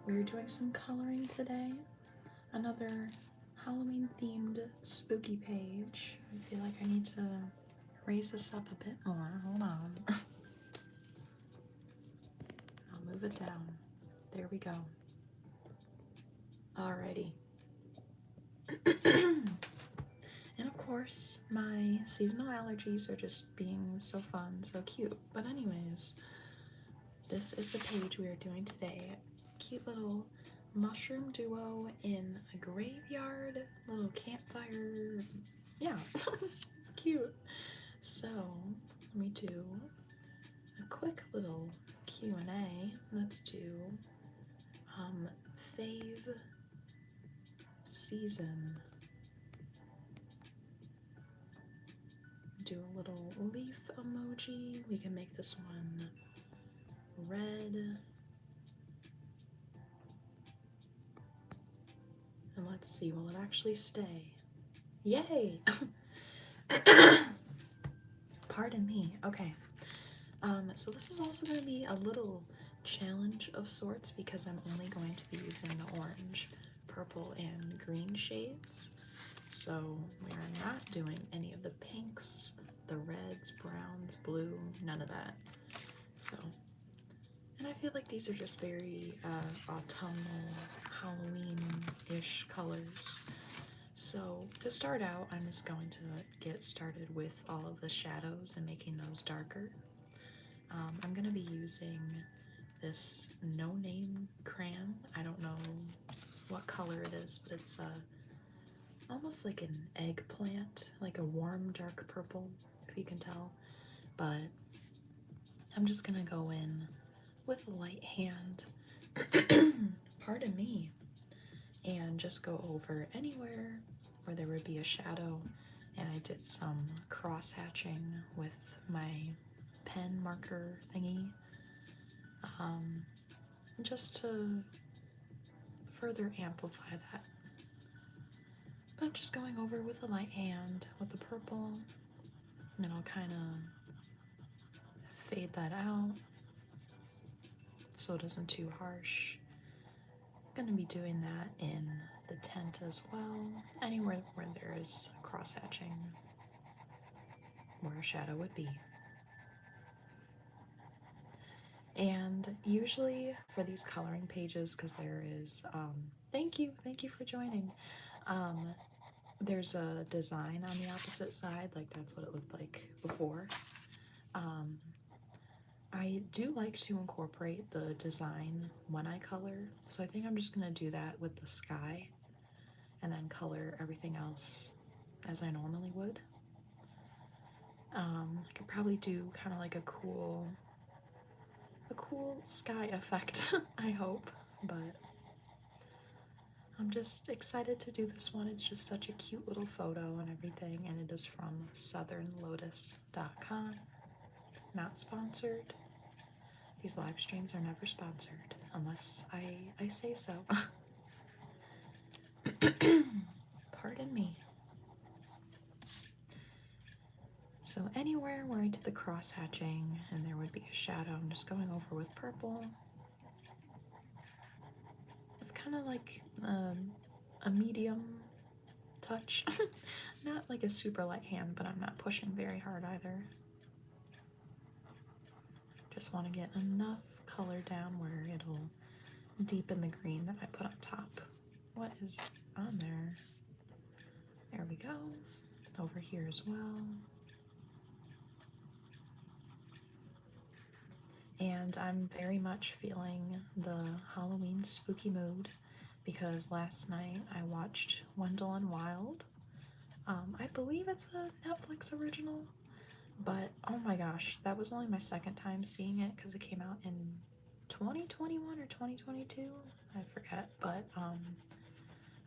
we're doing some coloring today. Another Halloween themed spooky page. I feel like I need to raise this up a bit more. Hold on. I'll move it down. There we go. Alrighty. And of course, my seasonal allergies are just being so fun, so cute. But anyways, this is the page we are doing today. Cute little mushroom duo in a graveyard, little campfire. Yeah, it's cute. So, let me do a quick little Q&A. Let's do fave season. Do a little leaf emoji. We can make this one red. And let's see, will it actually stay? Yay! Pardon me. Okay. So this is also going to be a little challenge of sorts because I'm only going to be using the orange, purple, and green shades. So we are not doing any of the pinks, the reds, browns, blue, none of that. So, and I feel like these are just very autumnal, Halloween-ish colors. So to start out, I'm just going to get started with all of the shadows and making those darker. I'm going to be using this no-name crayon. I don't know what color it is, but it's almost like an eggplant, like a warm dark purple, if you can tell. But I'm just going to go in with a light hand, pardon me, and just go over anywhere where there would be a shadow. And I did some cross-hatching with my pen marker thingy, just to further amplify that. But I'm just going over with a light hand with the purple, and then I'll kind of fade that out so it isn't too harsh. I'm going to be doing that in the tent as well, anywhere where there is cross-hatching, where a shadow would be. And usually for these coloring pages, because there is, thank you for joining. There's a design on the opposite side, like that's what it looked like before. I do like to incorporate the design when I color, so I think I'm just gonna do that with the sky and then color everything else as I normally would. I could probably do kind of like a cool sky effect, I hope, but I'm just excited to do this one. It's just such a cute little photo and everything, and it is from southernlotus.com. Not sponsored. These live streams are never sponsored unless I say so. Pardon me. So anywhere where I did the cross hatching and there would be a shadow, I'm just going over with purple. With kind of like a medium touch. Not like a super light hand, but I'm not pushing very hard either. Just want to get enough color down where it'll deepen the green that I put on top. What is on there? There we go. Over here as well. And I'm very much feeling the Halloween spooky mood because last night I watched Wendell and Wild. I believe it's a Netflix original, but oh my gosh, that was only my second time seeing it because it came out in 2021 or 2022. I forget, but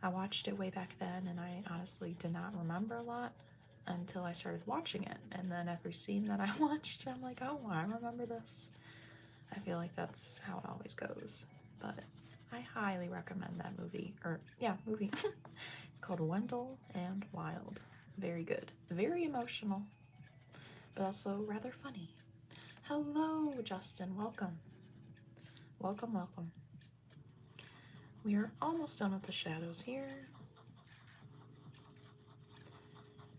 I watched it way back then and I honestly did not remember a lot until I started watching it. And then every scene that I watched, I'm like, oh, I remember this. I feel like that's how it always goes, but I highly recommend that movie, movie. It's called Wendell and Wild. Very good, very emotional, but also rather funny. Hello, Justin, welcome. Welcome, welcome. We are almost done with the shadows here.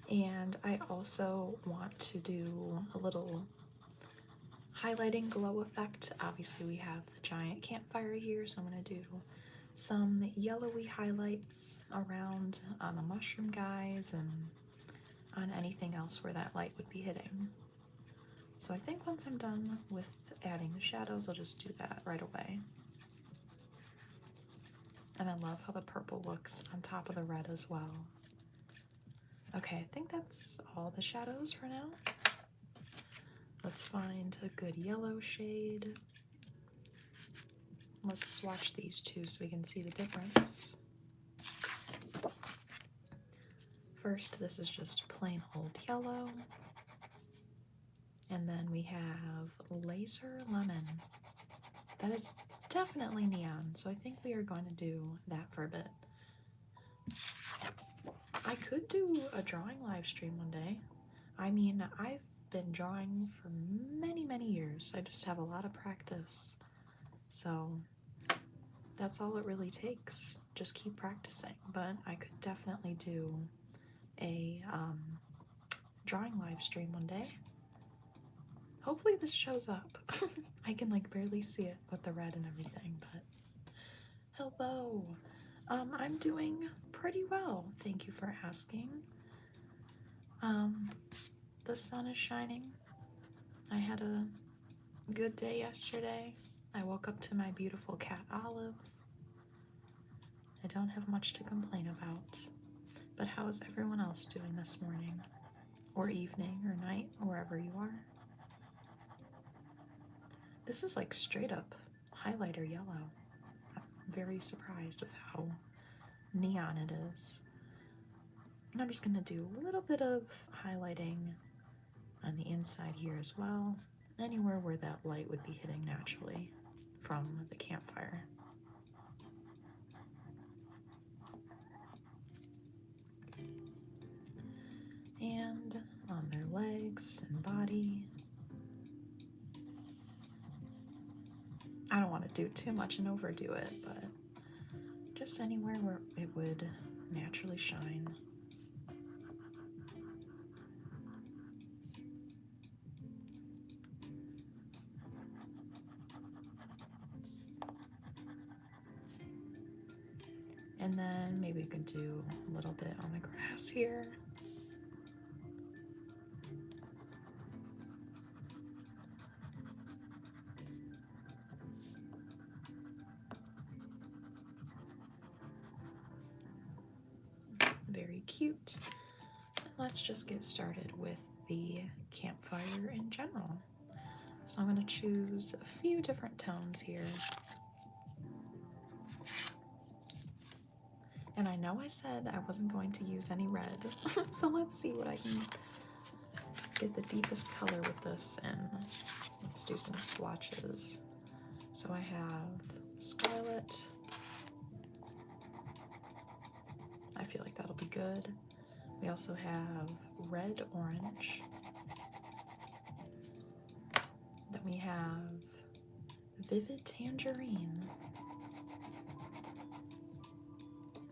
And I also want to do a little highlighting glow effect. Obviously we have the giant campfire here, so I'm going to do some yellowy highlights around on the mushroom guys and on anything else where that light would be hitting. So I think once I'm done with adding the shadows, I'll just do that right away. And I love how the purple looks on top of the red as well. Okay, I think that's all the shadows for now. Let's find a good yellow shade. Let's swatch these two so we can see the difference. First, this is just plain old yellow. And then we have Laser Lemon. That is definitely neon, so I think we are going to do that for a bit. I could do a drawing live stream one day. I mean, I've been drawing for many, many years. I just have a lot of practice. So that's all it really takes. Just keep practicing. But I could definitely do a drawing live stream one day. Hopefully this shows up. I can like barely see it with the red and everything, but hello. I'm doing pretty well. Thank you for asking. The sun is shining. I had a good day yesterday. I woke up to my beautiful cat Olive. I don't have much to complain about. But how is everyone else doing this morning? Or evening or night, or wherever you are? This is like straight up highlighter yellow. I'm very surprised with how neon it is. And I'm just gonna do a little bit of highlighting on the inside here as well, anywhere where that light would be hitting naturally from the campfire. And on their legs and body. I don't want to do too much and overdo it, but just anywhere where it would naturally shine. And then maybe we could do a little bit on the grass here. Very cute. And let's just get started with the campfire in general. So I'm going to choose a few different tones here. And I know I said I wasn't going to use any red, so let's see what I can get the deepest color with this, and let's do some swatches. So I have Scarlet. I feel like that'll be good. We also have Red Orange. Then we have Vivid Tangerine.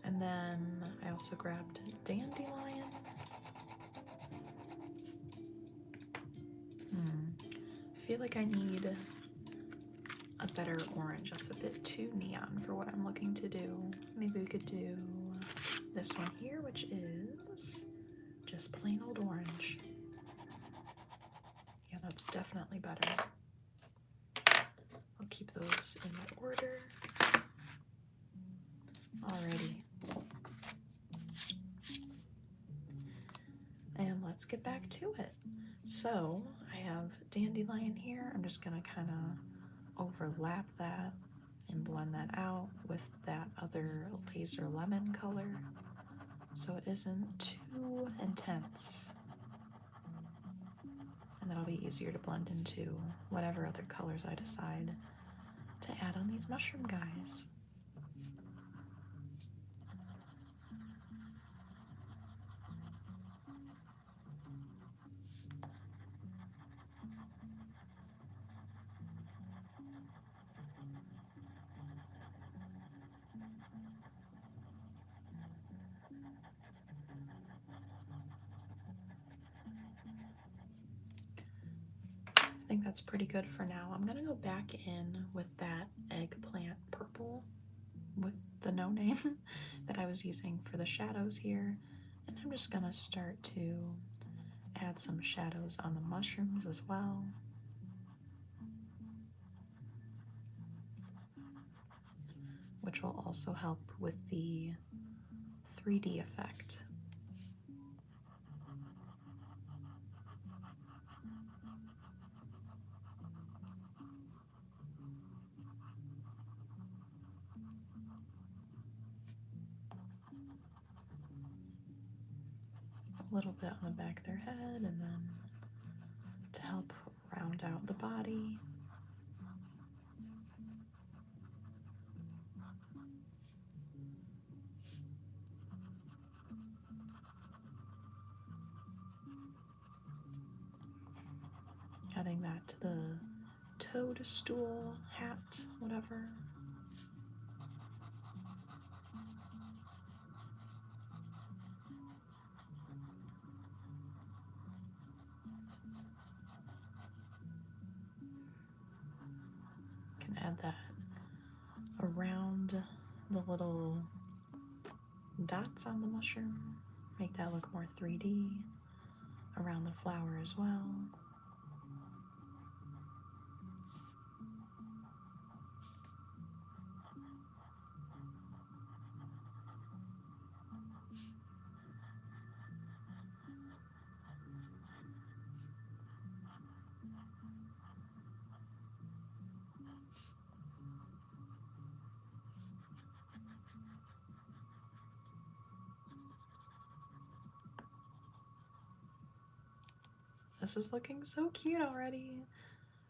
And then I also grabbed Dandelion. I feel like I need a better orange. That's a bit too neon for what I'm looking to do. Maybe we could do this one here, which is just plain old orange. Yeah, that's definitely better. I'll keep those in order. Alrighty. And let's get back to it. So I have Dandelion here. I'm just gonna kind of overlap that and blend that out with that other Laser Lemon color so it isn't too intense. And that'll be easier to blend into whatever other colors I decide to add on these mushroom guys. that's pretty good for now. I'm gonna go back in with that eggplant purple with the no name that I was using for the shadows here. And I'm just gonna start to add some shadows on the mushrooms as well. Which will also help with the 3D effect. A little bit on the back of their head, and then to help round out the body. Adding that to the toadstool hat, whatever. Can add that around the little dots on the mushroom, make that look more 3D, around the flower as well. This is looking so cute already.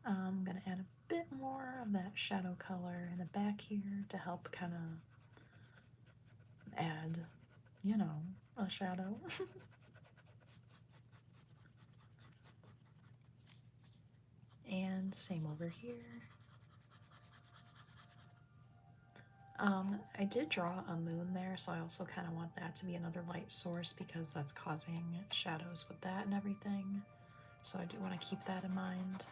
I'm gonna add a bit more of that shadow color in the back here to help kind of add, you know, a shadow. And same over here. I did draw a moon there, so I also kind of want that to be another light source because that's causing shadows with that and everything. So I do want to keep that in mind.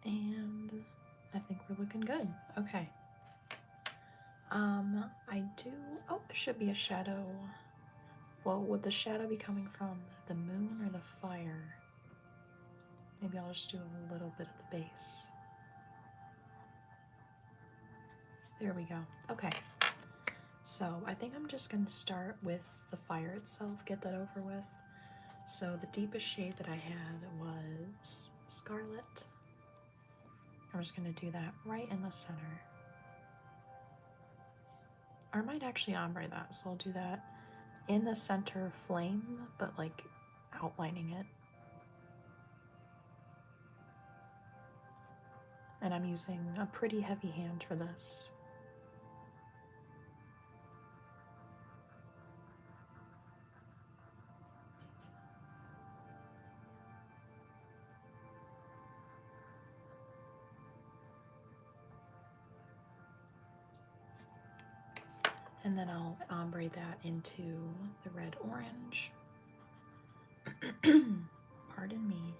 And I think we're looking good. Okay. Oh, there should be a shadow. Well, would the shadow be coming from the moon or the fire? Maybe I'll just do a little bit at the base. There we go. Okay. So I think I'm just going to start with the fire itself, get that over with. So the deepest shade that I had was Scarlet. I'm just going to do that right in the center. Or I might actually ombre that, so I'll do that in the center flame, but like outlining it. And I'm using a pretty heavy hand for this. And then I'll ombre that into the red orange. Pardon me.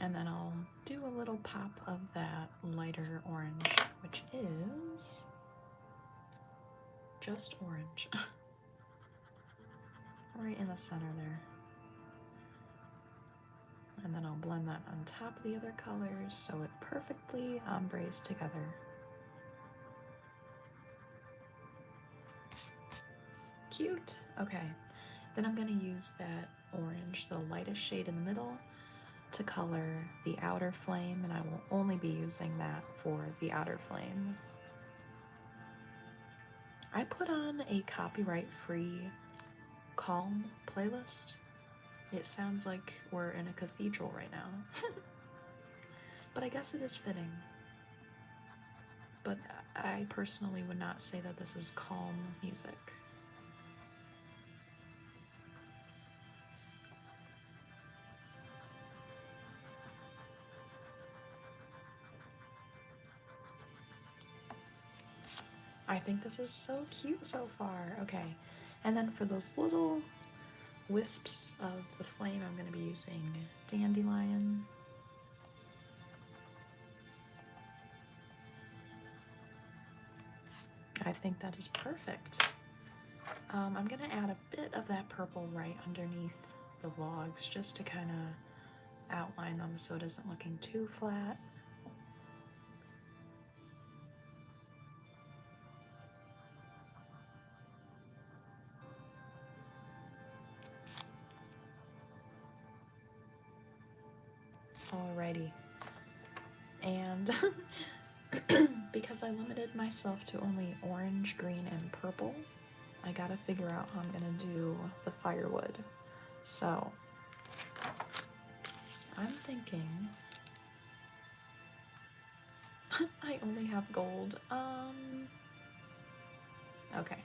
And then I'll do a little pop of that lighter orange, which is just orange. Right in the center there. And then I'll blend that on top of the other colors so it perfectly ombres together. Cute. Okay. Then I'm going to use that orange, the lightest shade in the middle, to color the outer flame, and I will only be using that for the outer flame. I put on a copyright-free calm playlist. It sounds like we're in a cathedral right now. But I guess it is fitting. But I personally would not say that this is calm music. I think this is so cute so far. Okay, and then for those little wisps of the flame, I'm going to be using dandelion. I think that is perfect. I'm going to add a bit of that purple right underneath the logs just to kind of outline them so it isn't looking too flat. Alrighty. And because I limited myself to only orange, green, and purple, I gotta figure out how I'm gonna do the firewood. So, I'm thinking I only have gold. Okay,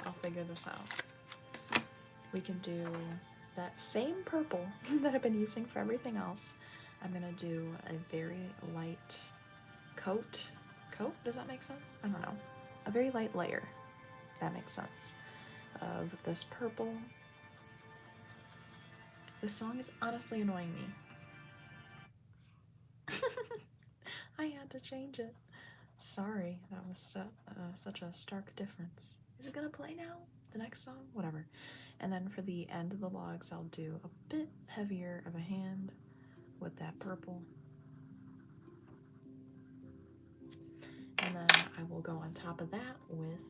I'll figure this out. We can do that same purple that I've been using for everything else. I'm gonna do a very light coat. Does that make sense? I don't know. A very light layer, that makes sense, of this purple. This song is honestly annoying me. I had to change it. Sorry, that was such a stark difference. Is it gonna play now? The next song? Whatever. And then for the end of the logs, I'll do a bit heavier of a hand with that purple. And then I will go on top of that with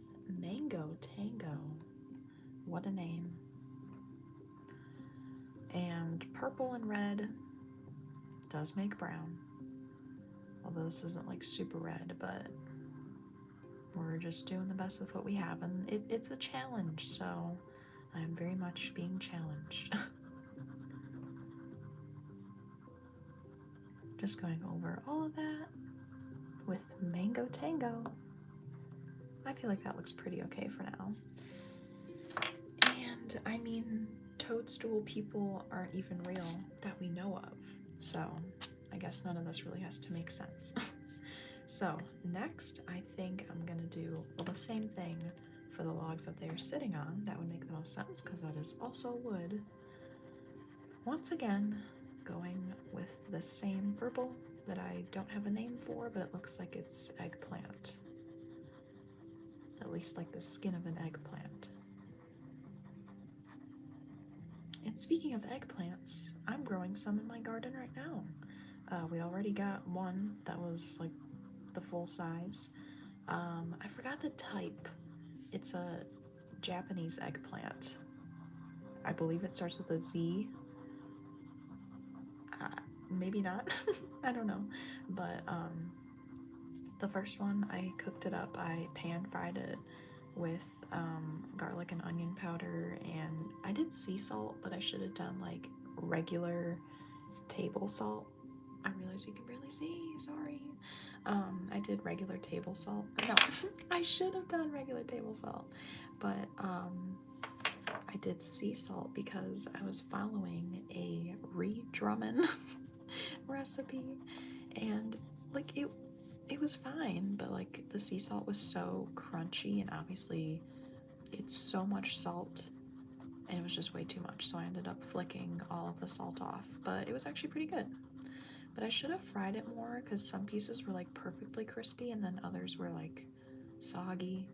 Mango Tango. What a name. And purple and red does make brown. Although this isn't like super red, but we're just doing the best with what we have. And it's a challenge, so I'm very much being challenged. Just going over all of that with Mango Tango. I feel like that looks pretty okay for now. And I mean, toadstool people aren't even real that we know of, so I guess none of this really has to make sense. So next, I think I'm gonna do the same thing for the logs that they are sitting on. That would make the most sense because that is also wood. Once again, going with the same purple that I don't have a name for, but it looks like it's eggplant. At least like the skin of an eggplant. And speaking of eggplants, I'm growing some in my garden right now. We already got one that was like the full size. I forgot the type. It's a Japanese eggplant. I believe it starts with a Z. Maybe not. I don't know. But the first one, I cooked it up. I pan fried it with garlic and onion powder, and I did sea salt, but I should have done like regular table salt. I realize you can barely see, sorry. I did regular table salt. No, I should have done regular table salt, but I did sea salt because I was following a Drummond recipe, and like it was fine, but like the sea salt was so crunchy, and obviously it's so much salt, and it was just way too much, so I ended up flicking all of the salt off, but it was actually pretty good. But I should have fried it more because some pieces were like perfectly crispy and then others were like soggy.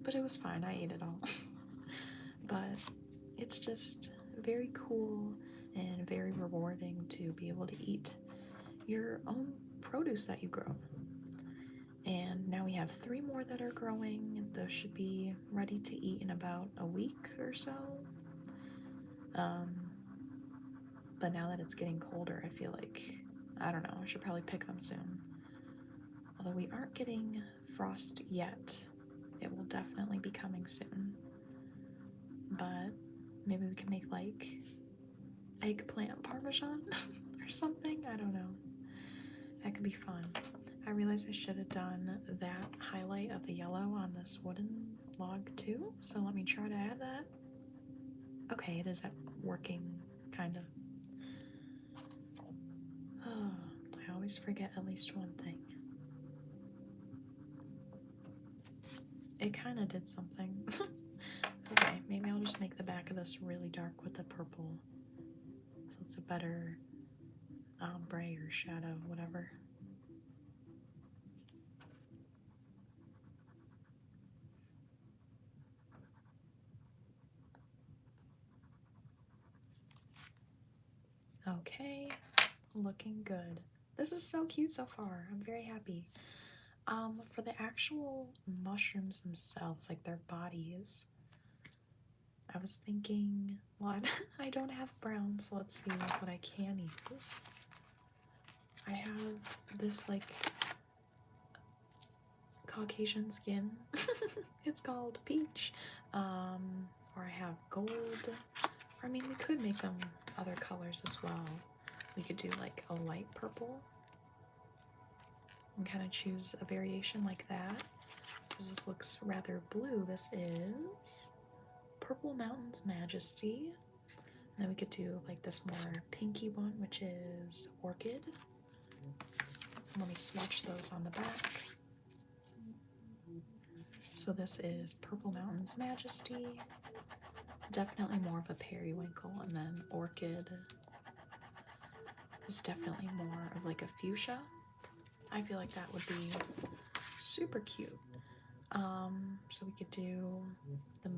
But it was fine, I ate it all. But it's just very cool and very rewarding to be able to eat your own produce that you grow. And now we have 3 more that are growing. Those should be ready to eat in about a week or so. But now that it's getting colder, I feel like, I don't know, I should probably pick them soon. Although we aren't getting frost yet, it will definitely be coming soon. But maybe we can make like eggplant parmesan or something. I don't know. That could be fun. I realized I should have done that highlight of the yellow on this wooden log too. So let me try to add that. Okay, it is working, kind of. Oh, I always forget at least one thing. It kind of did something. Okay, maybe I'll just make the back of this really dark with the purple. So it's a better ombre or shadow, whatever. Okay, looking good. This is so cute so far. I'm very happy. For the actual mushrooms themselves, like their bodies, I was thinking, well, I don't have brown, so let's see what I can use. I have this like Caucasian skin. It's called peach. Or I have gold. I mean, we could make them other colors as well. We could do like a light purple and kind of choose a variation like that, because this looks rather blue. This is Purple Mountain's Majesty. And then we could do like this more pinky one, which is Orchid. Let me swatch those on the back. So this is Purple Mountain's Majesty. Definitely more of a periwinkle, and then Orchid is definitely more of like a fuchsia. I feel like that would be super cute. So we could do the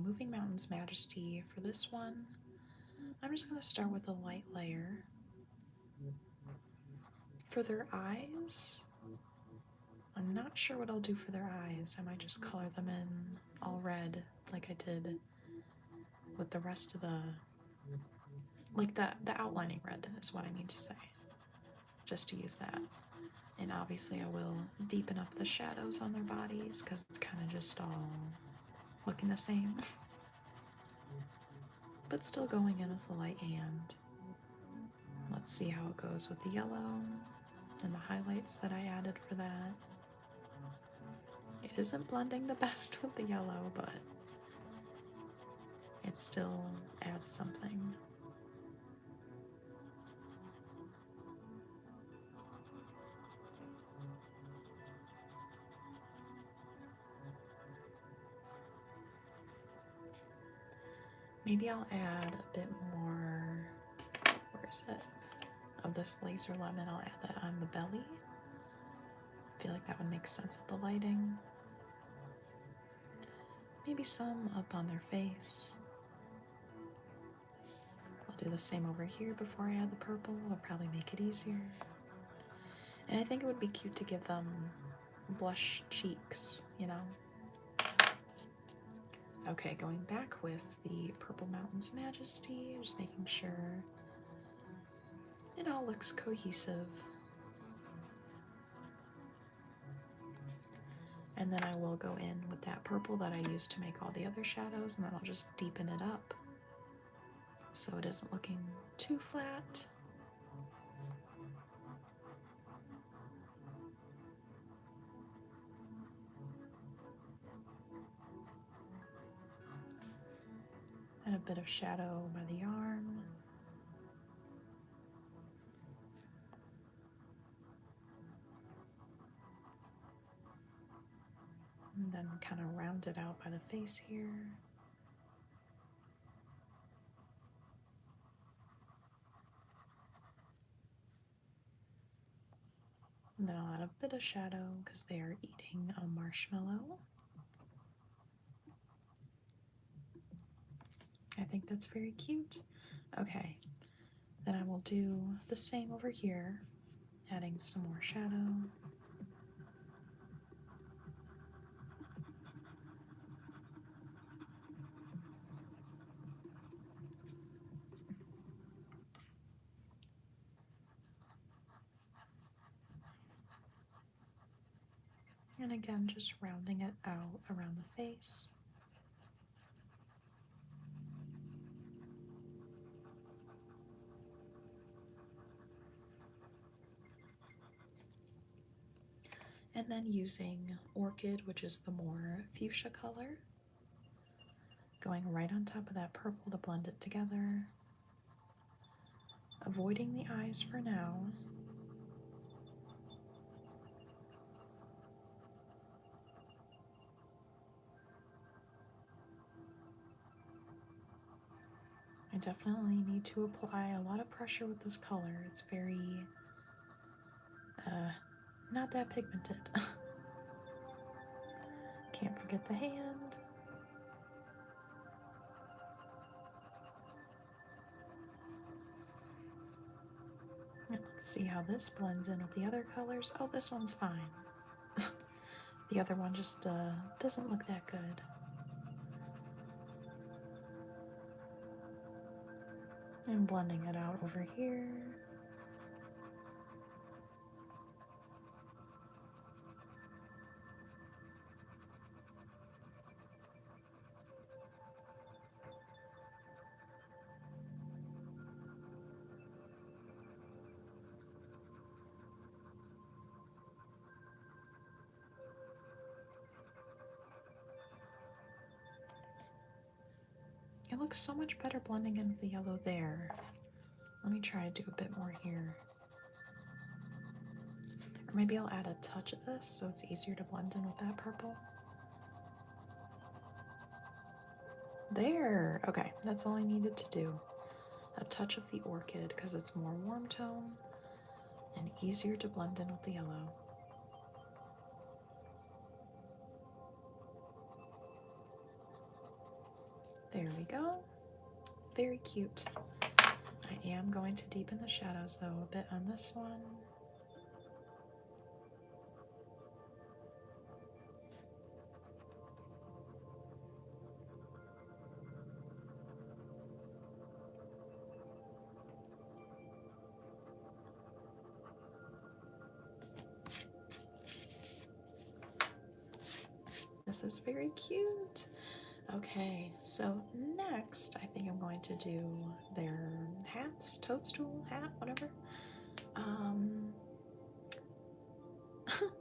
Moving Mountain's Majesty for this one. I'm just going to start with a light layer. For their eyes, I'm not sure what I'll do for their eyes. I might just color them in all red like I did with the rest of the, like the outlining red is what I mean to say. Just to use that. And obviously I will deepen up the shadows on their bodies because it's kind of just all looking the same. But still going in with the light hand. Let's see how it goes with the yellow and the highlights that I added for that. It isn't blending the best with the yellow, but it still adds something. Maybe I'll add a bit more, where is it, of this laser lemon. I'll add that on the belly. I feel like that would make sense with the lighting. Maybe some up on their face. I'll do the same over here before I add the purple. It'll probably make it easier. And I think it would be cute to give them blush cheeks, you know? Okay, going back with the Purple Mountain's Majesty, just making sure it all looks cohesive. And then I will go in with that purple that I used to make all the other shadows, and then I'll just deepen it up so it isn't looking too flat. And a bit of shadow by the arm. And then kind of round it out by the face here. And then I'll add a bit of shadow because they are eating a marshmallow. I think that's very cute. Okay, then I will do the same over here, adding some more shadow. And again, just rounding it out around the face. And then using Orchid, which is the more fuchsia color, going right on top of that purple to blend it together. Avoiding the eyes for now. I definitely need to apply a lot of pressure with this color. It's very, not that pigmented. Can't forget the hand. And let's see how this blends in with the other colors. Oh, this one's fine. The other one just doesn't look that good. And blending it out over here. It looks so much better blending in with the yellow there. Let me try to do a bit more here. Or maybe I'll add a touch of this so it's easier to blend in with that purple. There! Okay, that's all I needed to do. A touch of the Orchid because it's more warm tone and easier to blend in with the yellow. There we go. Very cute. I am going to deepen the shadows though a bit on this one. This is very cute. Okay, so next I think I'm going to do their hats, toadstool hat, whatever.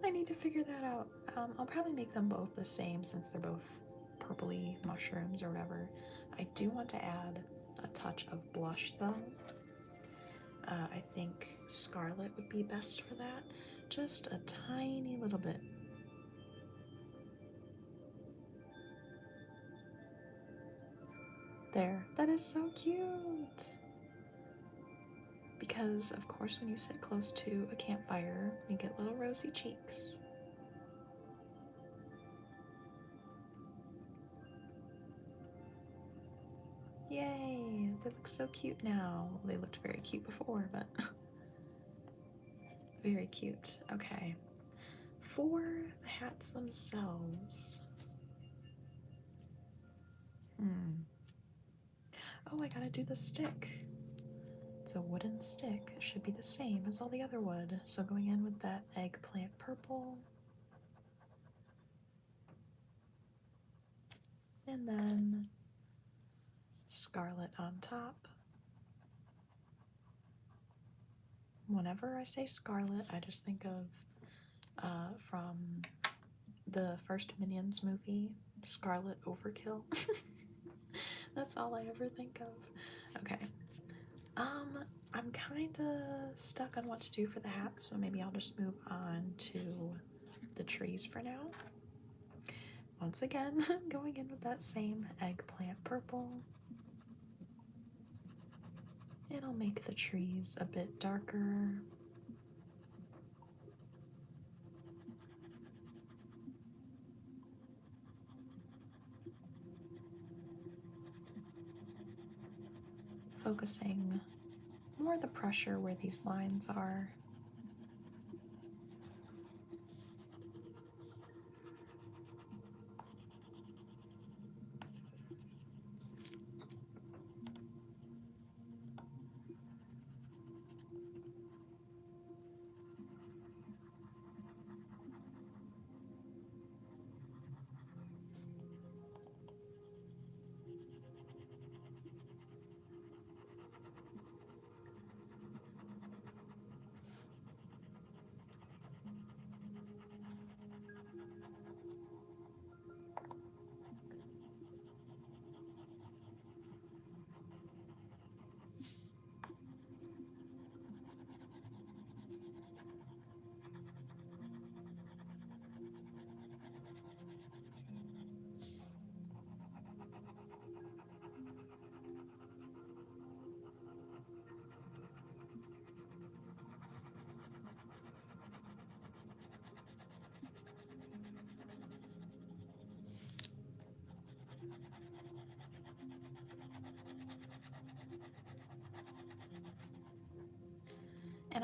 I need to figure that out. I'll probably make them both the same since they're both purpley mushrooms or whatever. I do want to add a touch of blush though. I think scarlet would be best for that. Just a tiny little bit. There, that is so cute. Because, of course, when you sit close to a campfire, you get little rosy cheeks. Yay! They look so cute now. They looked very cute before, but very cute. Okay. For the hats themselves. Oh, I gotta do the stick. It's a wooden stick. It should be the same as all the other wood. So going in with that eggplant purple. And then scarlet on top. Whenever I say scarlet, I just think of from the first Minions movie, Scarlet Overkill. That's all I ever think of. Okay. I'm kind of stuck on what to do for the hats, so maybe I'll just move on to the trees for now. Once again, going in with that same eggplant purple. And I'll make the trees a bit darker. Focusing more the pressure where these lines are.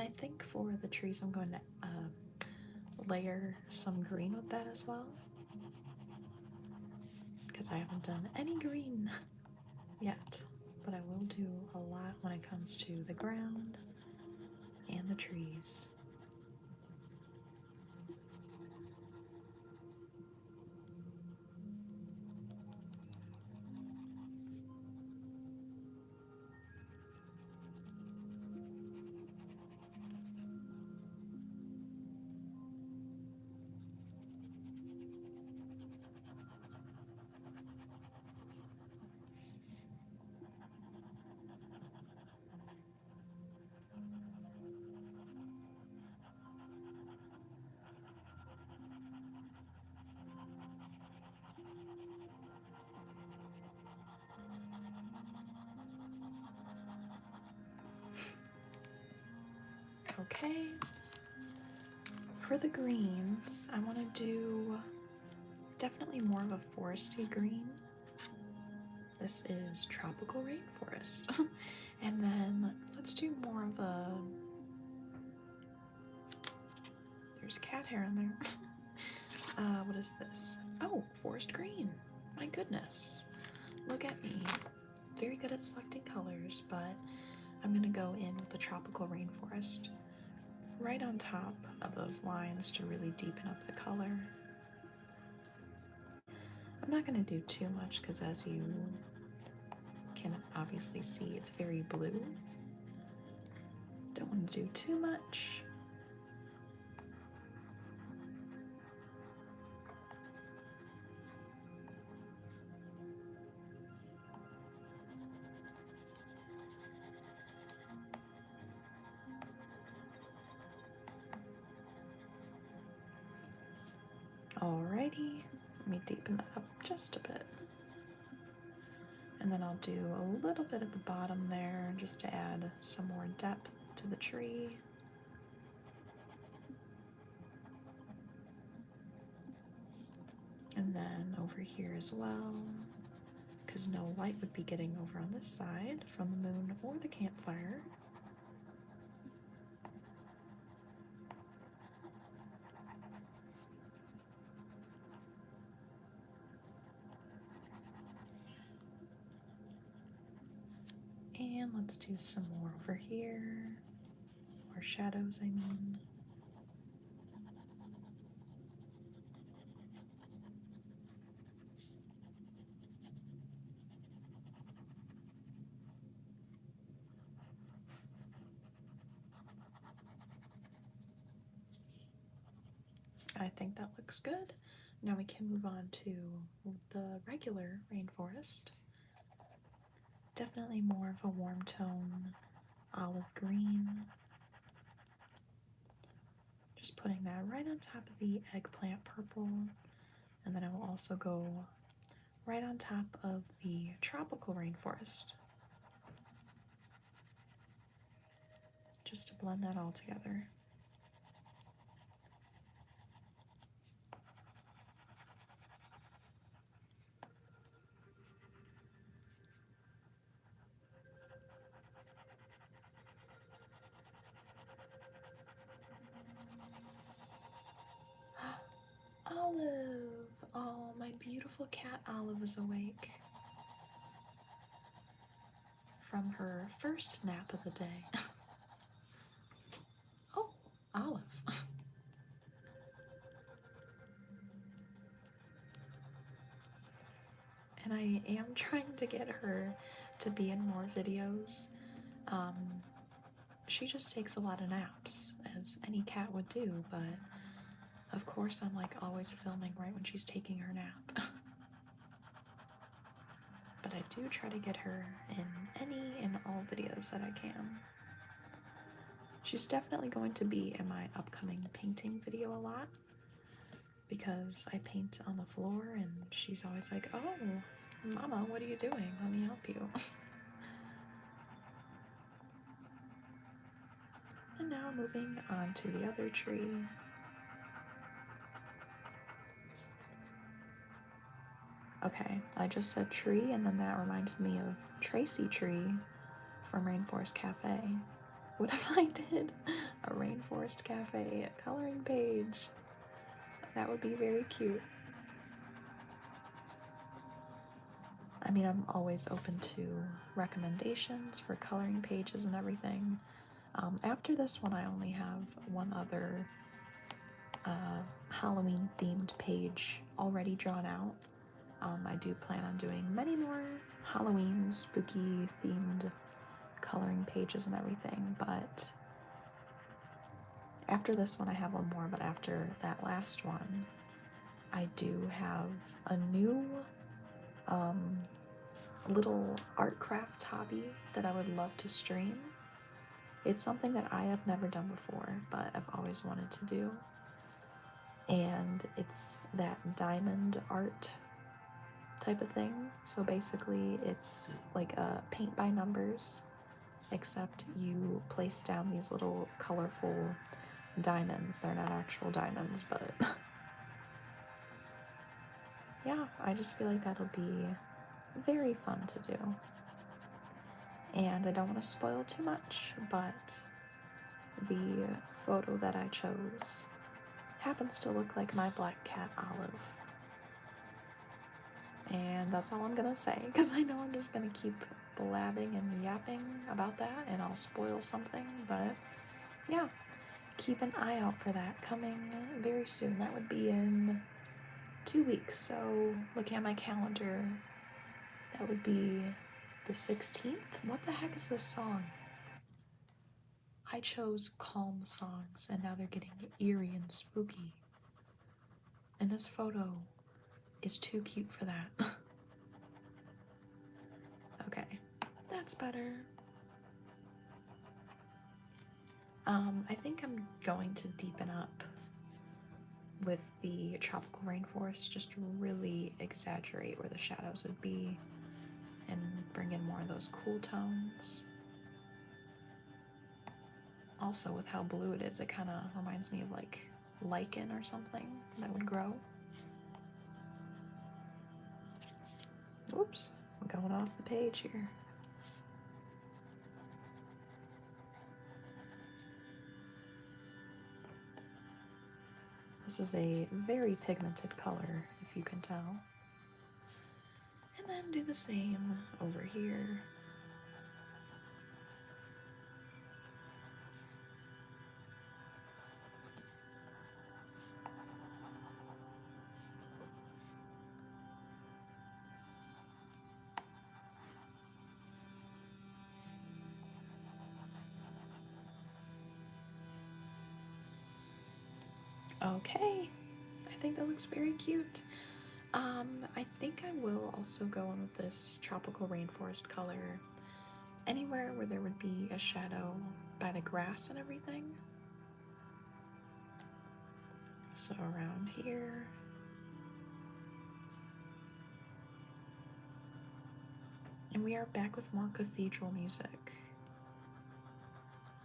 And I think for the trees, I'm going to layer some green with that as well, because I haven't done any green yet, but I will do a lot when it comes to the ground and the trees. Okay, for the greens, I want to do definitely more of a foresty green. This is tropical rainforest. And then let's do more of a, there's cat hair in there. What is this? Oh, forest green. My goodness. Look at me. Very good at selecting colors, but I'm gonna go in with the tropical rainforest right on top of those lines to really deepen up the color. I'm not going to do too much because, as you can obviously see, it's very blue. Don't want to do too much. Alrighty, let me deepen that up just a bit. And then I'll do a little bit at the bottom there just to add some more depth to the tree. And then over here as well, because no light would be getting over on this side from the moon or the campfire. And let's do some more over here, or shadows, I mean. I think that looks good. Now we can move on to the regular rainforest. Definitely more of a warm tone, olive green. Just putting that right on top of the eggplant purple. And then I will also go right on top of the tropical rainforest, just to blend that all together. Olive! Oh, my beautiful cat Olive is awake from her first nap of the day. Oh, Olive. And I am trying to get her to be in more videos. She just takes a lot of naps, as any cat would do, but of course I'm like always filming right when she's taking her nap. But I do try to get her in any and all videos that I can. She's definitely going to be in my upcoming painting video a lot, because I paint on the floor and she's always like, "Oh, Mama, what are you doing? Let me help you." And now moving on to the other tree. Okay, I just said tree, and then that reminded me of Tracy Tree from Rainforest Cafe. What if I did a rainforest cafe coloring page? That would be very cute. I mean, I'm always open to recommendations for coloring pages and everything. After this one, I only have one other Halloween themed page already drawn out. I do plan on doing many more Halloween spooky themed coloring pages and everything, but after this one I have one more, but after that last one I do have a new little art craft hobby that I would love to stream. It's something that I have never done before, but I've always wanted to do, and it's that diamond art type of thing. So basically it's like a paint by numbers, except you place down these little colorful diamonds. They're not actual diamonds, but yeah, I just feel like that'll be very fun to do. And I don't want to spoil too much, but the photo that I chose happens to look like my black cat Olive. And that's all I'm gonna say, because I know I'm just gonna keep blabbing and yapping about that and I'll spoil something, but yeah, keep an eye out for that coming very soon. That would be in 2 weeks, so looking at my calendar, that would be the 16th. What the heck is this song? I chose calm songs and now they're getting eerie and spooky. And this photo is too cute for that. Okay, that's better. I think I'm going to deepen up with the tropical rainforest, just to really exaggerate where the shadows would be and bring in more of those cool tones. Also, with how blue it is, it kind of reminds me of like lichen or something that would grow. Oops, I'm going off the page here. This is a very pigmented color, if you can tell. And then do the same over here. Okay, I think that looks very cute. I think I will also go in with this tropical rainforest color anywhere where there would be a shadow by the grass and everything. So around here. And we are back with more cathedral music.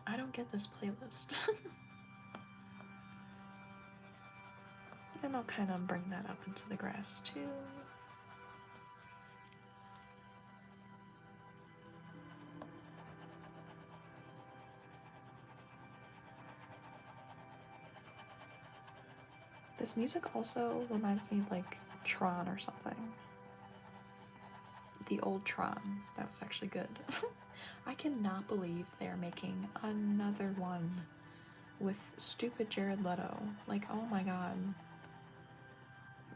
I don't get this playlist. And I'll kind of bring that up into the grass too. This music also reminds me of like Tron or something. The old Tron. That was actually good. I cannot believe they're making another one with stupid Jared Leto. Like, oh my god.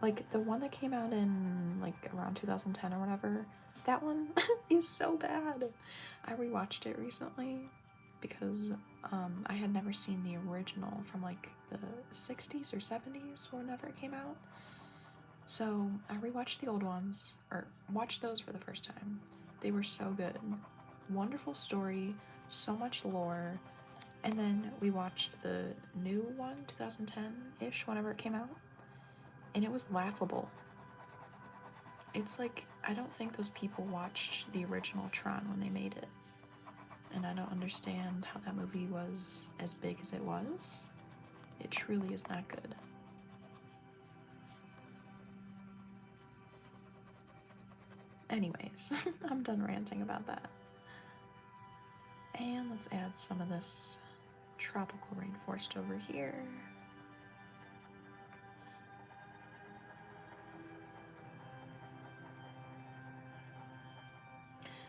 Like, the one that came out in, like, around 2010 or whatever, that one is so bad. I rewatched it recently because I had never seen the original from, like, the 60s or 70s whenever it came out. So I rewatched the old ones, or watched those for the first time. They were so good. Wonderful story, so much lore. And then we watched the new one, 2010-ish, whenever it came out. And it was laughable. It's like, I don't think those people watched the original Tron when they made it. And I don't understand how that movie was as big as it was. It truly is not good. Anyways, I'm done ranting about that. And let's add some of this tropical rainforest over here.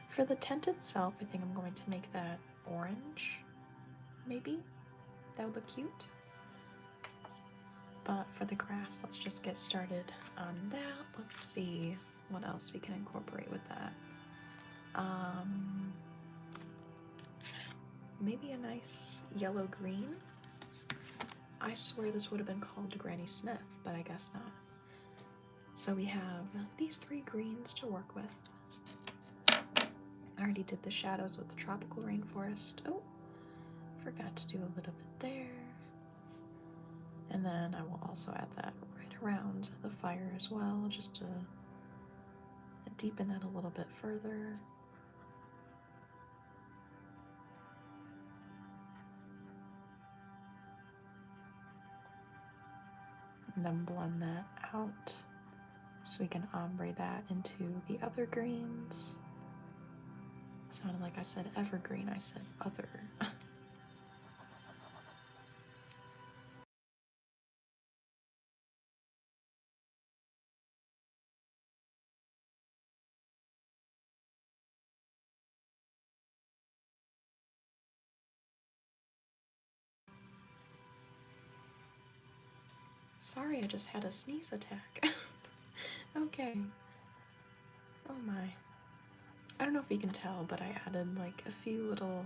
For the tent itself, I think I'm going to make that orange, maybe? That would look cute. But for the grass, let's just get started on that. Let's see what else we can incorporate with that. Maybe a nice yellow-green. I swear this would have been called Granny Smith, but I guess not. So we have these 3 greens to work with. I already did the shadows with the tropical rainforest. Oh, forgot to do a little bit there. And then I will also add that right around the fire as well, just to deepen that a little bit further. And then blend that out so we can ombre that into the other greens. Sounded like I said evergreen, I said other. Sorry, I just had a sneeze attack. Okay. Oh my. I don't know if you can tell, but I added like a few little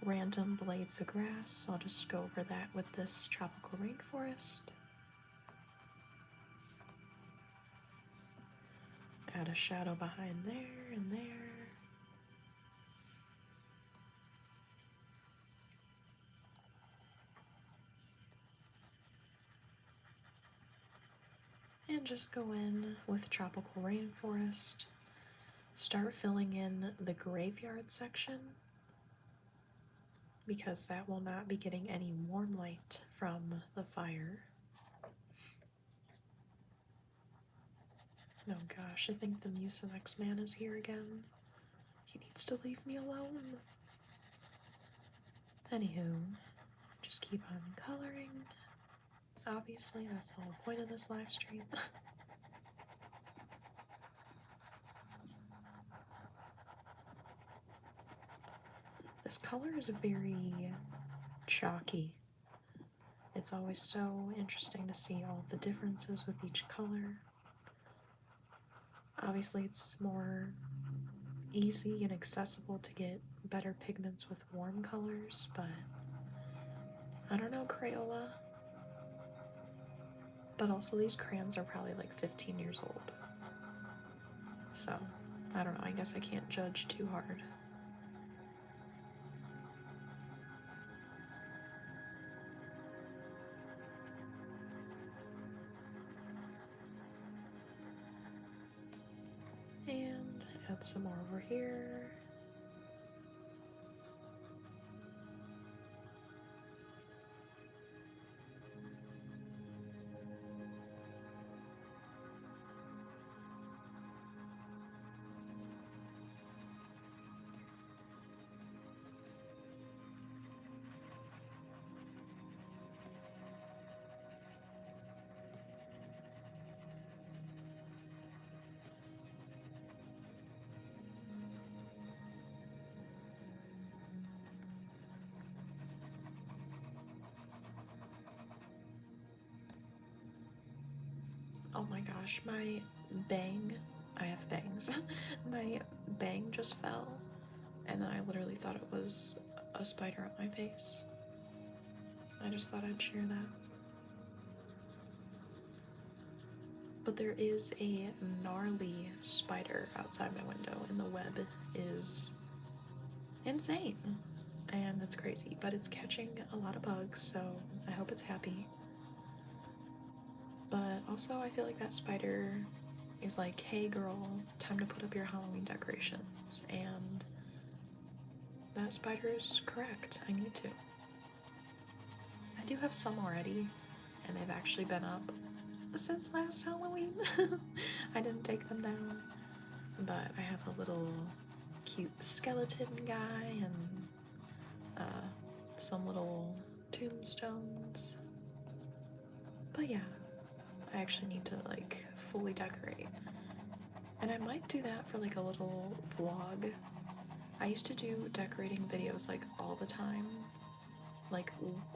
random blades of grass, so I'll just go over that with this tropical rainforest. Add a shadow behind there and there. And just go in with tropical rainforest. Start filling in the graveyard section, because that will not be getting any warm light from the fire. Oh gosh, I think the Mucinex man is here again. He needs to leave me alone. Anywho, just keep on coloring. Obviously, that's the whole point of this live stream. This color is very chalky. It's always so interesting to see all the differences with each color. Obviously, it's more easy and accessible to get better pigments with warm colors, but I don't know, Crayola. But also these crayons are probably like 15 years old. So, I don't know, I guess I can't judge too hard. And add some more over here. Oh my gosh, my bang, I have bangs, my bang just fell, and then I literally thought it was a spider on my face. I just thought I'd share that. But there is a gnarly spider outside my window, and the web is insane, and it's crazy, but it's catching a lot of bugs, so I hope it's happy. But also, I feel like that spider is like, hey girl, time to put up your Halloween decorations, and that spider is correct, I need to. I do have some already, and they've actually been up since last Halloween. I didn't take them down, but I have a little cute skeleton guy, and some little tombstones. But yeah, I actually need to like fully decorate. And I might do that for like a little vlog. I used to do decorating videos like all the time, like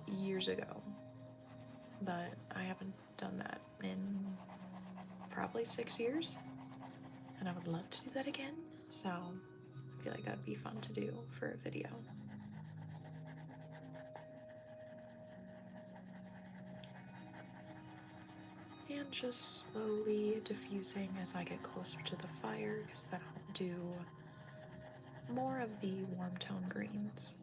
years ago. But I haven't done that in probably 6 years. And I would love to do that again. So I feel like that'd be fun to do for a video. And just slowly diffusing as I get closer to the fire, because then I'll do more of the warm tone greens.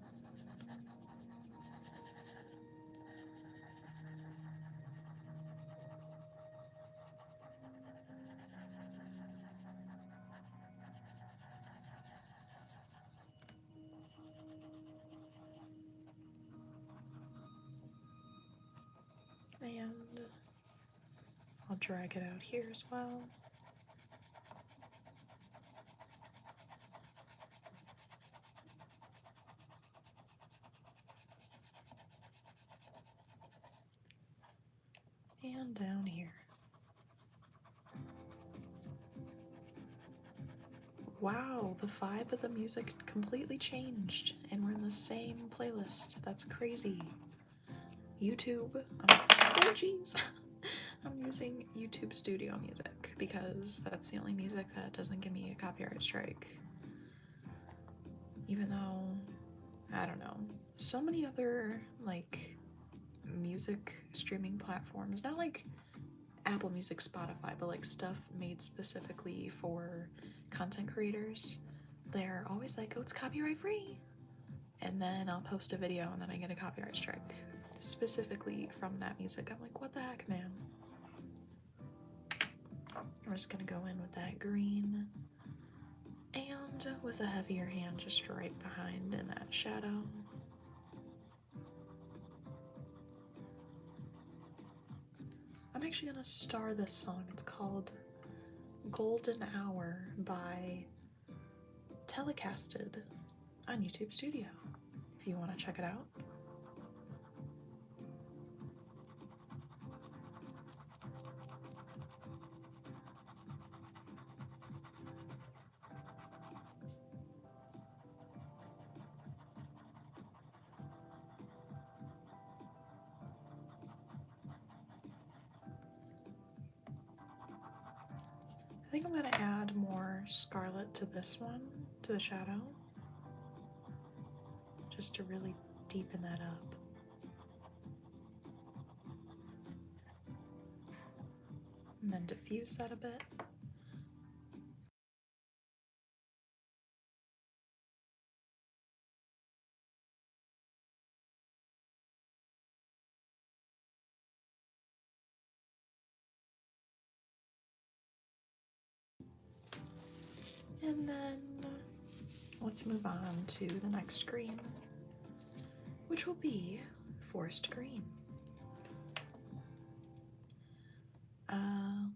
And I'll drag it out here as well. And down here. Wow, the vibe of the music completely changed, and we're in the same playlist. That's crazy. YouTube. Oh, jeez. I'm using YouTube Studio Music because that's the only music that doesn't give me a copyright strike. Even though, I don't know, so many other like music streaming platforms, not like Apple Music, Spotify, but like stuff made specifically for content creators, they're always like, oh, it's copyright free. And then I'll post a video and then I get a copyright strike specifically from that music. I'm like, what the heck, man? I'm just gonna go in with that green and with a heavier hand just right behind in that shadow. I'm actually gonna star this song. It's called Golden Hour by Telecasted on YouTube Studio, if you want to check it out. I think I'm going to add more scarlet to this one, to the shadow, just to really deepen that up. And then diffuse that a bit. And then let's move on to the next green, which will be forest green.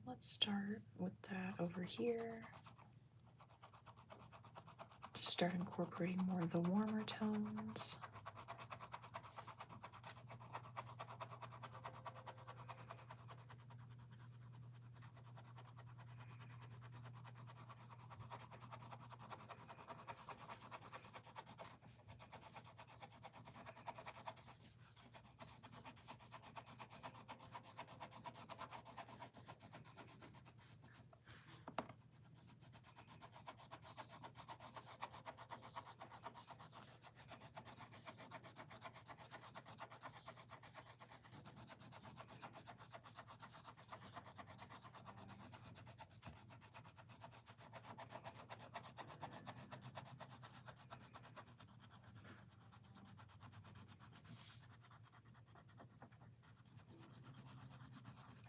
Let's start with that over here. Just start incorporating more of the warmer tones.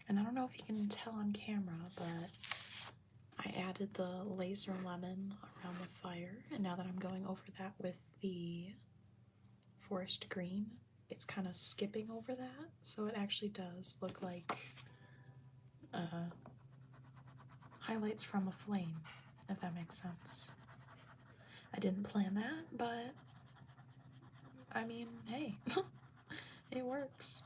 And I don't know if you can tell on camera, but I added the laser lemon around the fire, and now that I'm going over that with the forest green, it's kind of skipping over that, so it actually does look like highlights from a flame, if that makes sense. I didn't plan that, but I mean, hey, it works.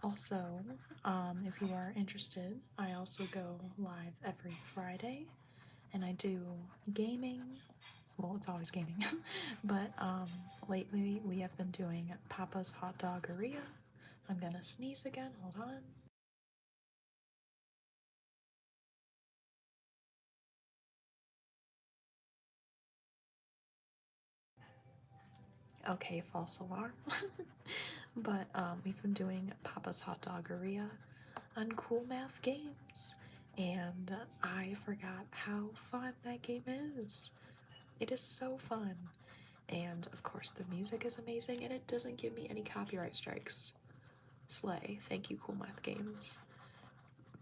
Also, if you are interested, I also go live every Friday and I do gaming. Well, it's always gaming, but lately we have been doing Papa's Hot Doggeria. I'm gonna sneeze again, hold on. Okay, false alarm. But we've been doing Papa's Hot Doggeria on Cool Math Games, and I forgot how fun that game is. It is so fun, and of course the music is amazing, and it doesn't give me any copyright strikes. Slay, thank you Cool Math Games.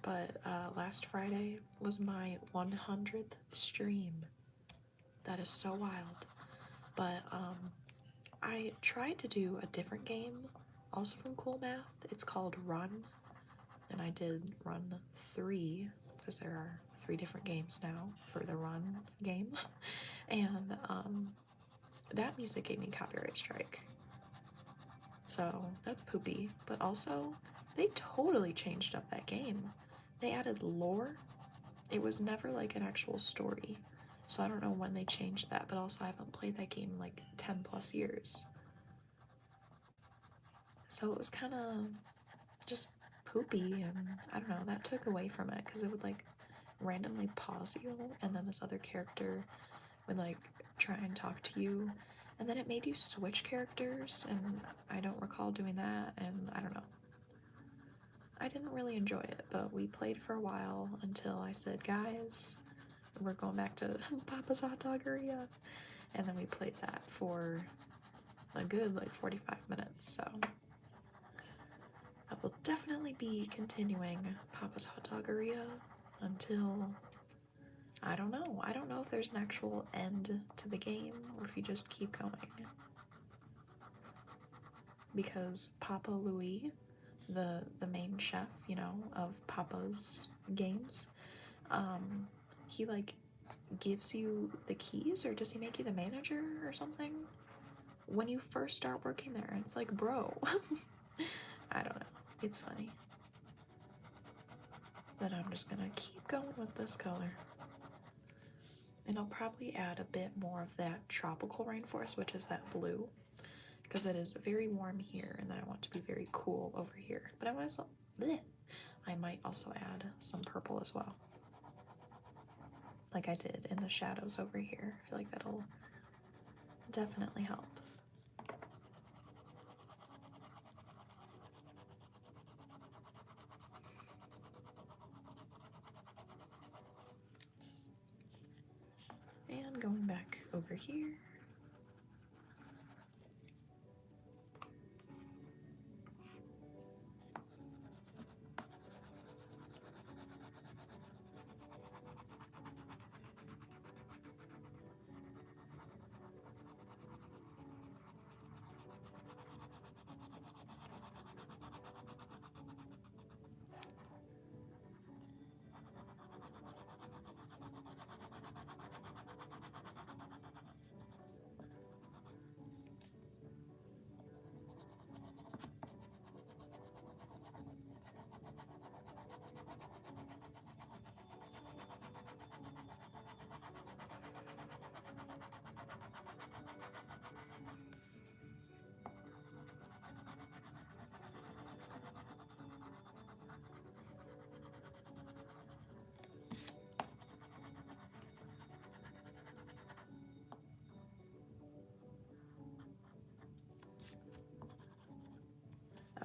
But last Friday was my 100th stream. That is so wild. But I tried to do a different game, also from Cool Math. It's called Run, and I did Run 3, because there are 3 different games now for the Run game. And that music gave me a copyright strike. So that's poopy. But also, they totally changed up that game. They added lore. It was never like an actual story. So I don't know when they changed that, but also I haven't played that game in like 10 plus years. So it was kind of just poopy, and I don't know, that took away from it because it would like randomly pause you, and then this other character would like try and talk to you, and then it made you switch characters, and I don't recall doing that, and I don't know. I didn't really enjoy it, but we played for a while until I said, guys, we're going back to Papa's Hot Doggeria, and then we played that for a good like 45 minutes, so I will definitely be continuing Papa's Hot Doggeria until, I don't know. I don't know if there's an actual end to the game or if you just keep going. Because Papa Louis, the main chef, you know, of Papa's games, he like gives you the keys, or does he make you the manager or something? When you first start working there, it's like, bro. I don't know. It's funny. But I'm just gonna keep going with this color. And I'll probably add a bit more of that tropical rainforest, which is that blue, because it is very warm here, and then I want to be very cool over here. But I might also add some purple as well, like I did in the shadows over here. I feel like that'll definitely help. And going back over here.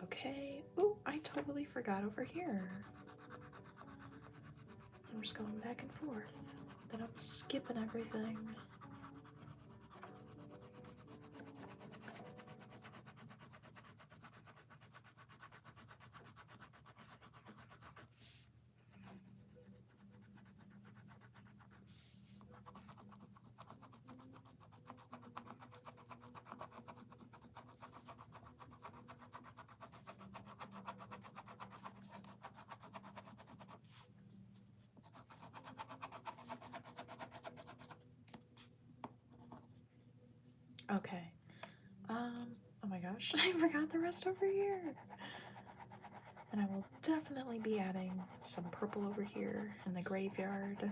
Okay. Oh, I totally forgot over here. I'm just going back and forth. Then I'm skipping everything. Okay. Oh my gosh, I forgot the rest over here. And I will definitely be adding some purple over here in the graveyard,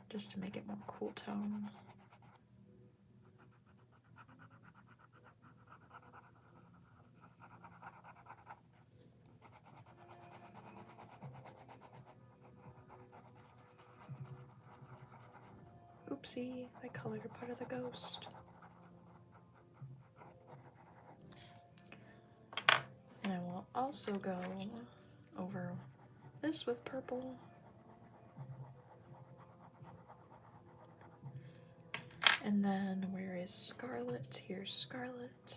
just to make it more cool tone. Oopsie, I colored a part of the ghost. And I will also go over this with purple. And then where is Scarlet? Here's Scarlet.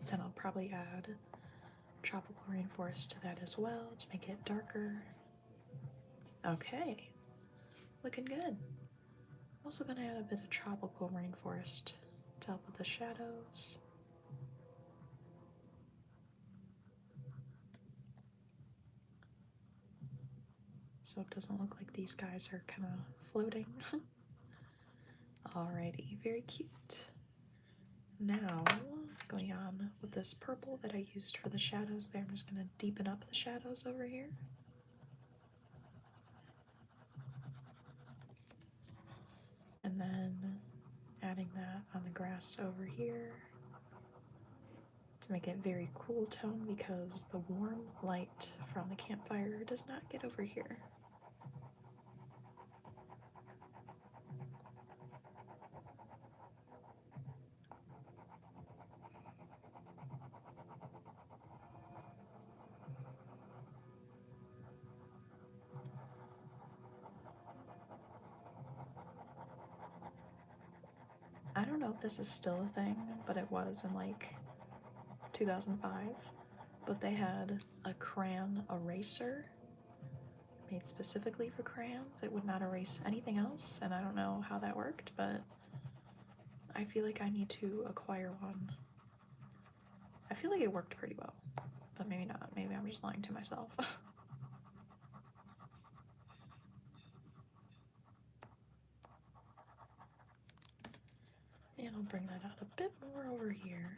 Then I'll probably add tropical rainforest to that as well to make it darker. Okay, looking good. I'm also gonna add a bit of tropical rainforest to help with the shadows. So it doesn't look like these guys are kind of floating. Alrighty, very cute. Now, going on with this purple that I used for the shadows there, I'm just going to deepen up the shadows over here. And then adding that on the grass over here to make it very cool tone, because the warm light from the campfire does not get over here. I don't know if this is still a thing, but it was in like 2005. But they had a crayon eraser made specifically for crayons. It would not erase anything else, and I don't know how that worked, but I feel like I need to acquire one. I feel like it worked pretty well, but maybe not. Maybe I'm just lying to myself. And I'll bring that out a bit more over here.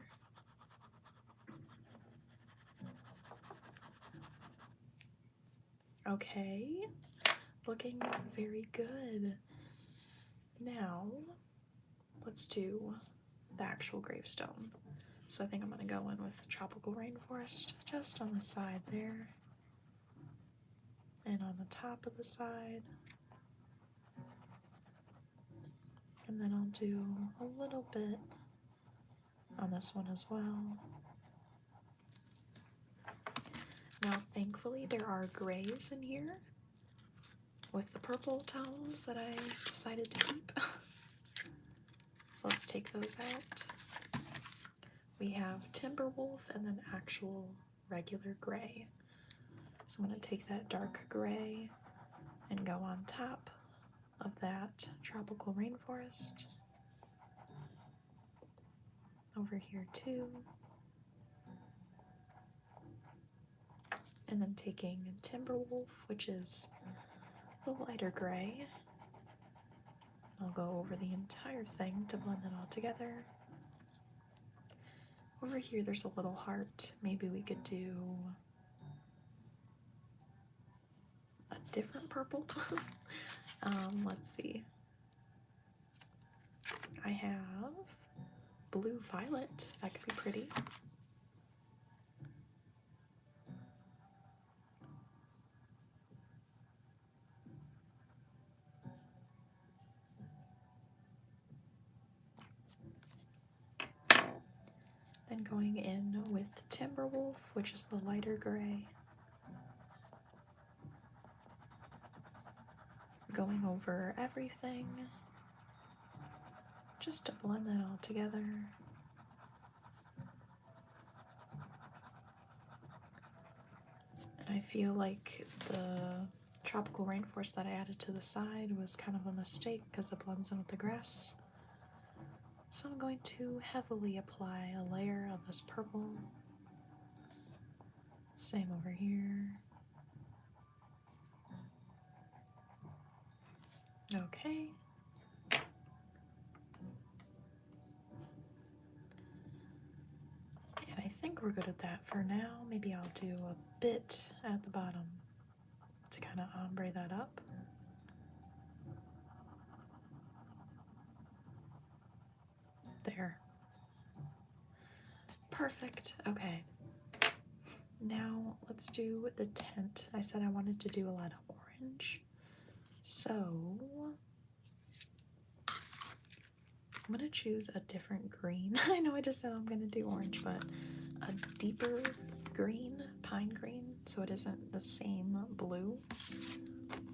Okay, looking very good. Now, let's do the actual gravestone. So I think I'm gonna go in with tropical rainforest just on the side there, and on the top of the side. And then I'll do a little bit on this one as well. Now, thankfully, there are grays in here with the purple tones that I decided to keep. So let's take those out. We have Timberwolf and then actual regular gray. So I'm going to take that dark gray and go on top of that tropical rainforest. Over here too. And then taking Timberwolf, which is the lighter gray. I'll go over the entire thing to blend it all together. Over here there's a little heart. Maybe we could do a different purple. Let's see. I have blue violet. That could be pretty. Then going in with Timberwolf, which is the lighter gray. Going over everything just to blend that all together. And I feel like the tropical rainforest that I added to the side was kind of a mistake because it blends in with the grass. So I'm going to heavily apply a layer of this purple. Same over here. Okay. And I think we're good at that for now. Maybe I'll do a bit at the bottom to kind of ombre that up. There. Perfect. Okay. Now let's do the tint. I said I wanted to do a lot of orange. So I'm gonna choose a different green. I know I just said I'm gonna do orange, but a deeper green, pine green, so it isn't the same blue.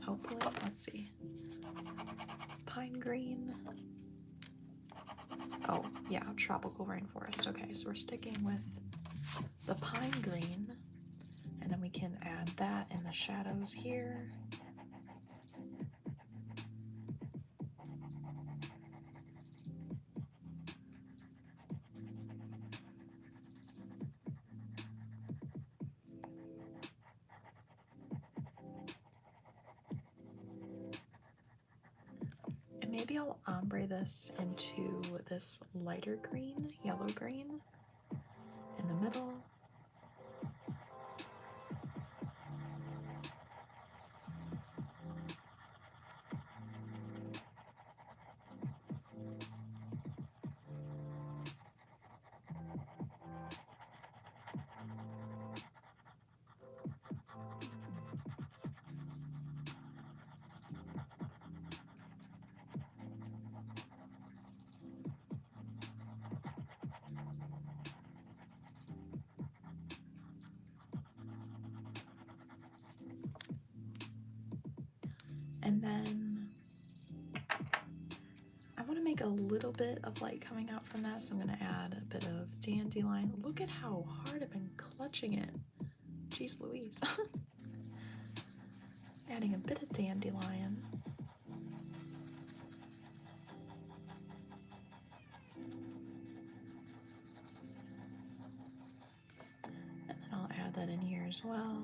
Hopefully, let's see. Pine green. Oh, yeah, tropical rainforest. Okay, so we're sticking with the pine green, and then we can add that in the shadows here. And maybe I'll ombre this into this lighter green, yellow green, in the middle. And then I want to make a little bit of light coming out from that, so I'm going to add a bit of dandelion. Look at how hard I've been clutching it. Jeez Louise. Adding a bit of dandelion. And then I'll add that in here as well.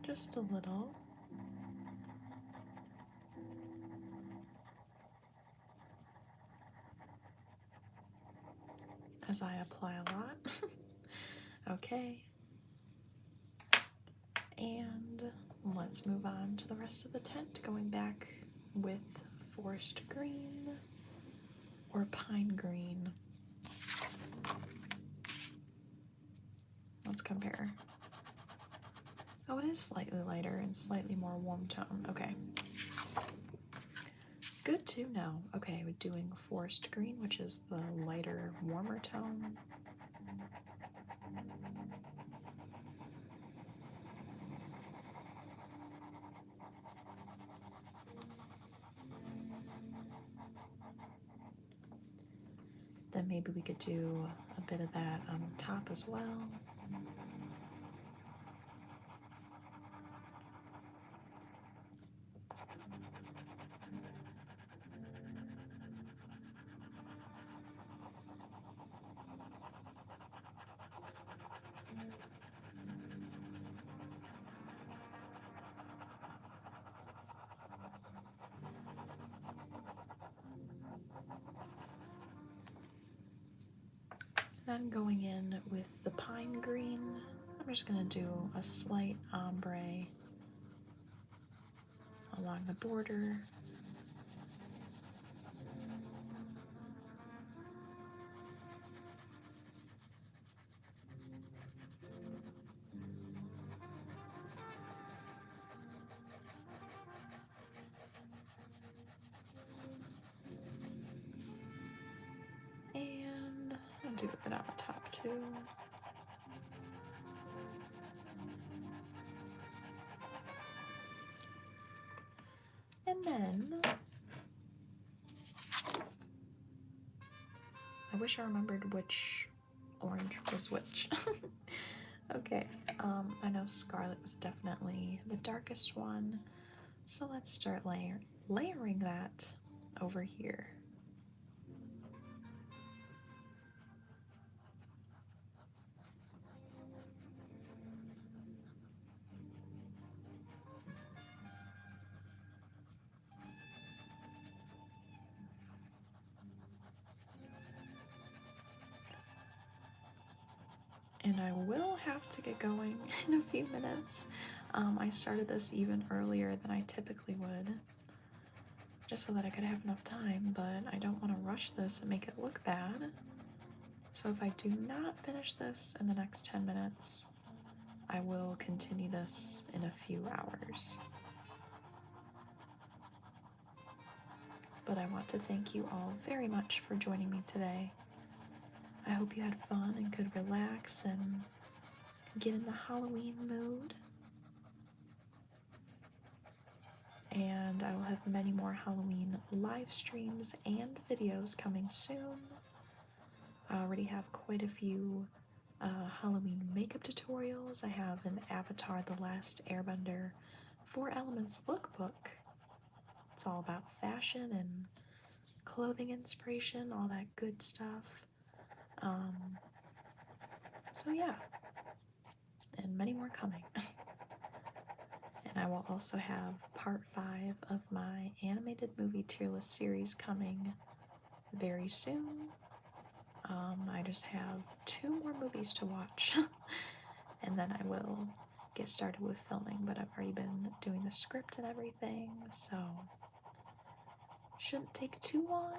Just a little. As I apply a lot. Okay. And let's move on to the rest of the tent, going back with forest green or pine green. Let's compare. Oh, it is slightly lighter and slightly more warm tone. Okay. Good to know. Okay, we're doing forest green, which is the lighter, warmer tone. Then maybe we could do a bit of that on top as well. Then going in with the pine green, I'm just going to do a slight ombre along the border. And I'll do a bit on the top too. And then I wish I remembered which orange was which. Okay, I know Scarlet was definitely the darkest one, so let's start layering that over here. And I will have to get going in a few minutes. I started this even earlier than I typically would, just so that I could have enough time, but I don't want to rush this and make it look bad. So if I do not finish this in the next 10 minutes, I will continue this in a few hours. But I want to thank you all very much for joining me today. I hope you had fun and could relax and get in the Halloween mood. And I will have many more Halloween live streams and videos coming soon. I already have quite a few Halloween makeup tutorials. I have an Avatar The Last Airbender 4 Elements lookbook. It's all about fashion and clothing inspiration, all that good stuff. So yeah, and many more coming. And I will also have part 5 of my animated movie tier list series coming very soon. I just have 2 more movies to watch, and then I will get started with filming, but I've already been doing the script and everything, so shouldn't take too long,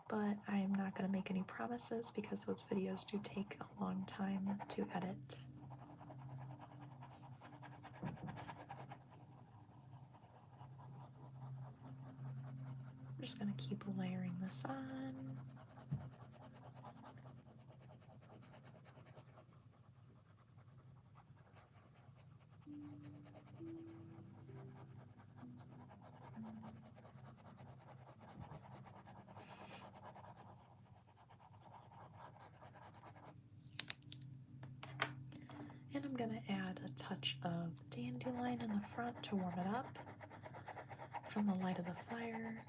but I'm not going to make any promises because those videos do take a long time to edit. I'm just going to keep layering this on. And I'm going to add a touch of dandelion in the front to warm it up from the light of the fire.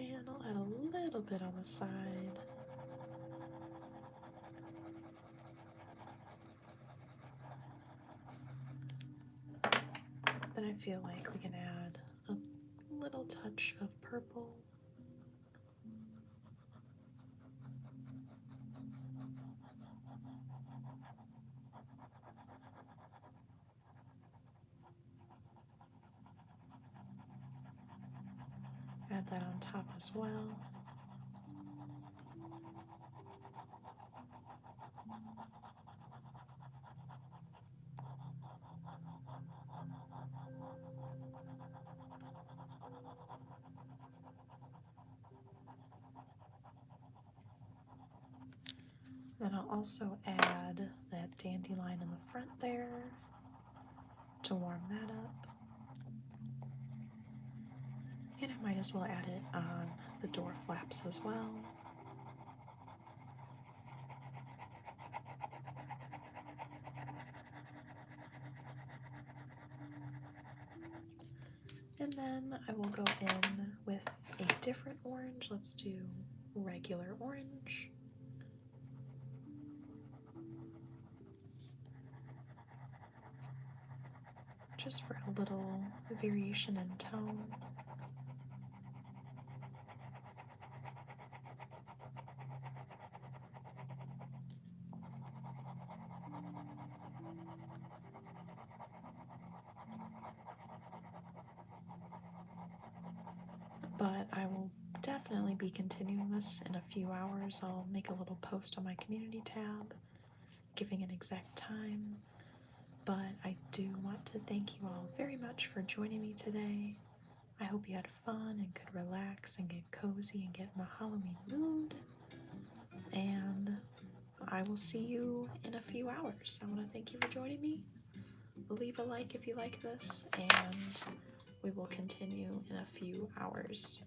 And I'll add a little bit on the side. Then I feel like we can add a little touch of purple. Add that on top as well. Then I'll also add that dandelion in the front there to warm that up. And I might as well add it on the door flaps as well. And then I will go in with a different orange. Let's do regular orange. Just for a little variation in tone. But I will definitely be continuing this in a few hours. I'll make a little post on my community tab giving an exact time. But I do want to thank you all very much for joining me today. I hope you had fun and could relax and get cozy and get in the Halloween mood. And I will see you in a few hours. I want to thank you for joining me. Leave a like if you like this, and we will continue in a few hours.